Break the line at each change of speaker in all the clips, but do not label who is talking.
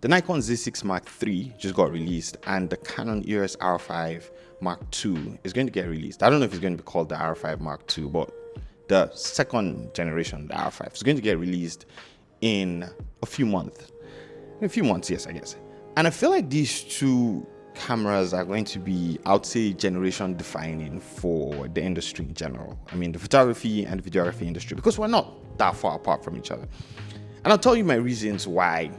The Nikon Z6 Mark III just got released, and the Canon EOS R5 Mark II is going to get released. I don't know if it's going to be called the R5 Mark II, but the second generation, the R5, is going to get released in a few months. In a few months, yes, I guess. And I feel like these two cameras are going to be, I would say, generation defining for the industry in general. I mean, the photography and videography industry, because we're not that far apart from each other. And I'll tell you my reasons why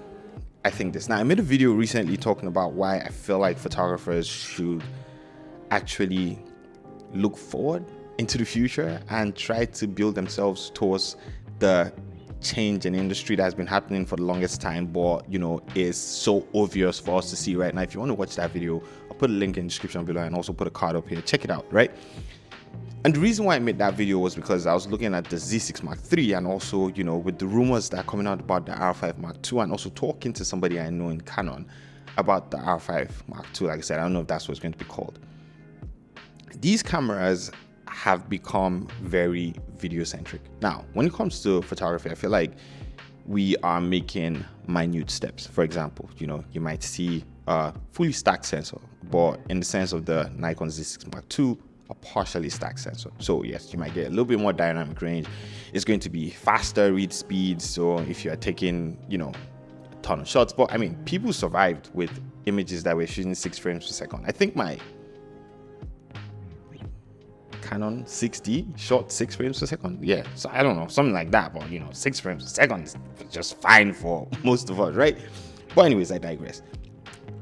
I think this. Now, I made a video recently talking about why I feel like photographers should actually look forward into the future and try to build themselves towards the change in industry that has been happening for the longest time, but is so obvious for us to see right now. If you want to watch that video, I'll put a link in the description below and also put a card up here. Check it out, right? And the reason why I made that video was because I was looking at the Z6 Mark III and also, with the rumors that are coming out about the R5 Mark II, and also talking to somebody I know in Canon about the R5 Mark II. Like I said, I don't know if that's what it's going to be called. These cameras have become very video centric. Now, when it comes to photography, I feel like we are making minute steps. For example, you might see a fully stacked sensor, but in the sense of the Nikon Z6 Mark II, a partially stacked sensor. So yes, you might get a little bit more dynamic range. It's going to be faster read speeds. So if you're taking, a ton of shots, but I mean, people survived with images that were shooting 6 frames per second. I think my Canon 6D shot 6 frames per second. Yeah, so I don't know, something like that. But 6 frames per second is just fine for most of us, right? But anyways, I digress.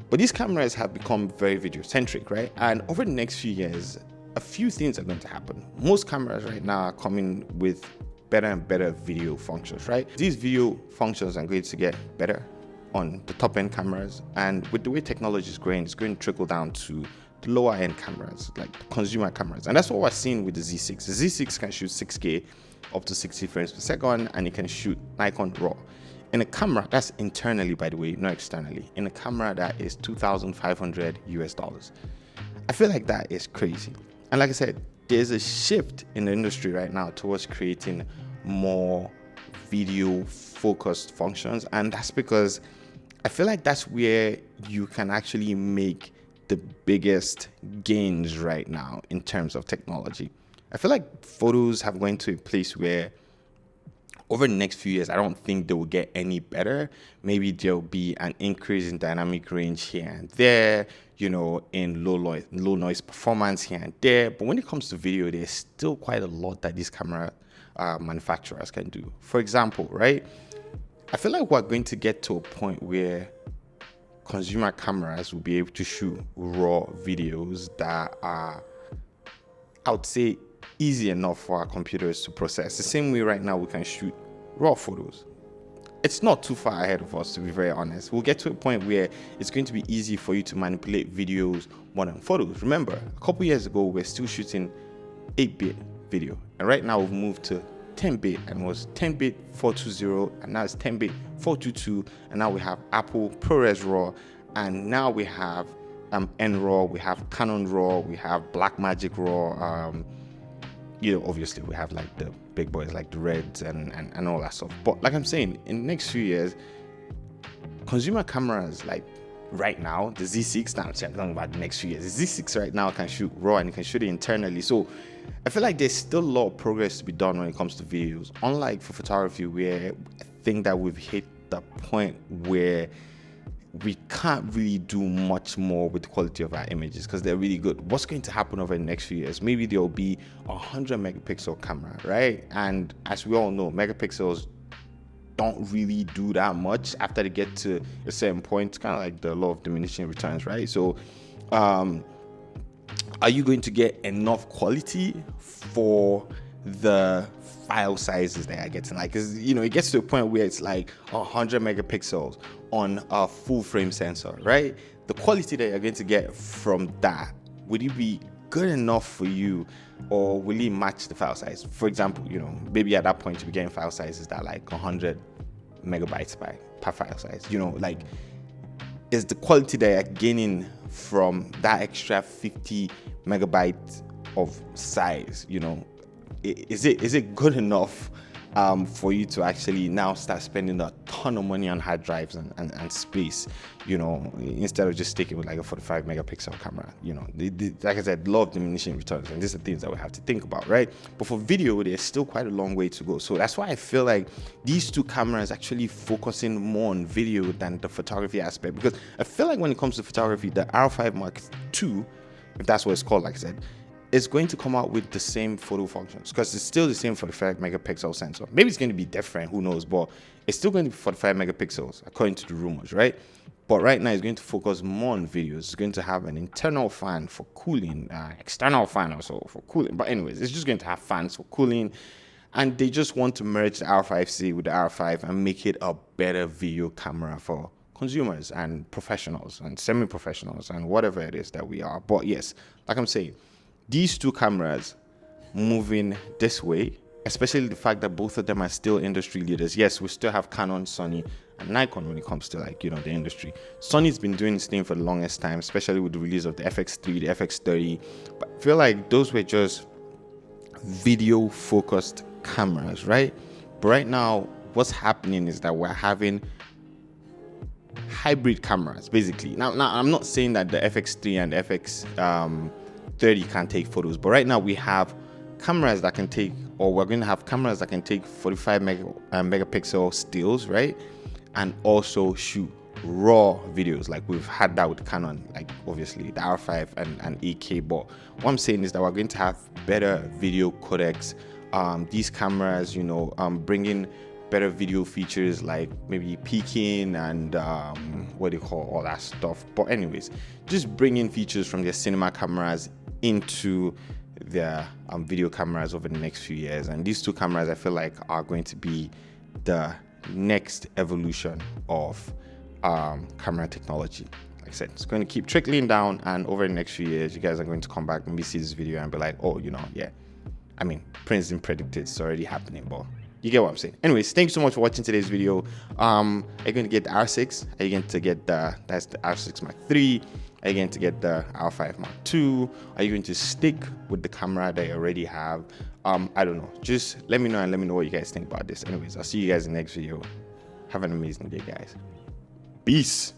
But these cameras have become very video centric, right? And over the next few years, a few things are going to happen. Most cameras right now are coming with better and better video functions, right? These video functions are going to get better on the top end cameras, and with the way technology is growing, it's going to trickle down to the lower end cameras, like consumer cameras. And that's what we're seeing with the Z6. The Z6 can shoot 6K up to 60 frames per second, and it can shoot Nikon RAW. In a camera, that's internally, by the way, not externally. In a camera that is $2,500 US. I feel like that is crazy. And like I said, there's a shift in the industry right now towards creating more video focused functions. And that's because I feel like that's where you can actually make the biggest gains right now in terms of technology. I feel like photos have gone to a place where over the next few years, I don't think they will get any better. Maybe there'll be an increase in dynamic range here and there, in low noise performance here and there. But when it comes to video, there's still quite a lot that these camera manufacturers can do. For example, right? I feel like we're going to get to a point where consumer cameras will be able to shoot raw videos that are, I would say, easy enough for our computers to process. The same way right now we can shoot raw photos. It's not too far ahead of us, to be very honest. We'll get to a point where it's going to be easy for you to manipulate videos more than photos. Remember, a couple years ago, we were still shooting 8-bit video. And right now we've moved to 10-bit, and it was 10-bit 420, and now it's 10-bit 422, and now we have Apple ProRes RAW, and now we have NRAW, we have Canon RAW, we have Blackmagic RAW, obviously we have like the big boys like the Reds and all that stuff. But like I'm saying, in the next few years, consumer cameras like right now, the Z6, now I'm talking about the next few years, the Z6 right now can shoot RAW and it can shoot it internally. So I feel like there's still a lot of progress to be done when it comes to videos. Unlike for photography, where I think that we've hit the point where we can't really do much more with the quality of our images because they're really good. What's going to happen over the next few years? Maybe there'll be 100 megapixel camera, right? And as we all know, megapixels don't really do that much after they get to a certain point. It's kind of like the law of diminishing returns, right? So are you going to get enough quality for the file sizes that are getting? Like, cause it gets to a point where it's like 100 megapixels on a full frame sensor, right? The quality that you're going to get from that, would it be good enough for you, or will it match the file size? For example, maybe at that point you'll be getting file sizes that are like 100 megabytes per file size. Like, is the quality that you're gaining from that extra 50 megabytes of size, is it good enough for you to actually now start spending a ton ton of money on hard drives and space, instead of just sticking with like a 45 megapixel camera. Like I said, law of diminishing returns, and these are things that we have to think about, right? But for video, there's still quite a long way to go. So that's why I feel like these two cameras actually focusing more on video than the photography aspect, because I feel like when it comes to photography, the R5 Mark II, if that's what it's called, like I said, is going to come out with the same photo functions, because it's still the same 45 megapixel sensor. Maybe it's going to be different, who knows, but it's still going to be 45 megapixels according to the rumors, right? But right now it's going to focus more on videos. It's going to have an internal fan for cooling, external fan also for cooling. But anyways, it's just going to have fans for cooling, and they just want to merge the R5C with the R5 and make it a better video camera for consumers and professionals and semi-professionals and whatever it is that we are. But yes, like I'm saying, these two cameras moving this way, especially the fact that both of them are still industry leaders. Yes, we still have Canon, Sony, and Nikon when it comes to the industry. Sony's been doing this thing for the longest time, especially with the release of the FX3, the FX30. But I feel like those were just video-focused cameras, right? But right now, what's happening is that we're having hybrid cameras, basically. Now I'm not saying that the FX3 and the FX30 can't take photos, but right now we have cameras that can take, or we're going to have cameras that can take 45 megapixel stills, right? And also shoot raw videos, like we've had that with Canon, like obviously the R5 and 8K. But what I'm saying is that we're going to have better video codecs. These cameras, bringing better video features like maybe peaking and what do you call all that stuff. But anyways, just bringing features from their cinema cameras into their video cameras over the next few years. And these two cameras, I feel like, are going to be the next evolution of camera technology. Like I said, it's going to keep trickling down, and over the next few years, you guys are going to come back and maybe see this video and be like, oh, yeah, I mean, Prince didn't predict it, it's already happening, but you get what I'm saying. Anyways, thank you so much for watching today's video. Are you going to get the R6? Are you going to get that's the R6 Mark III? Are you going to get the R5 Mark II? Are you going to stick with the camera that you already have? I don't know. Just let me know, and let me know what you guys think about this. Anyways, I'll see you guys in the next video. Have an amazing day, guys. Peace.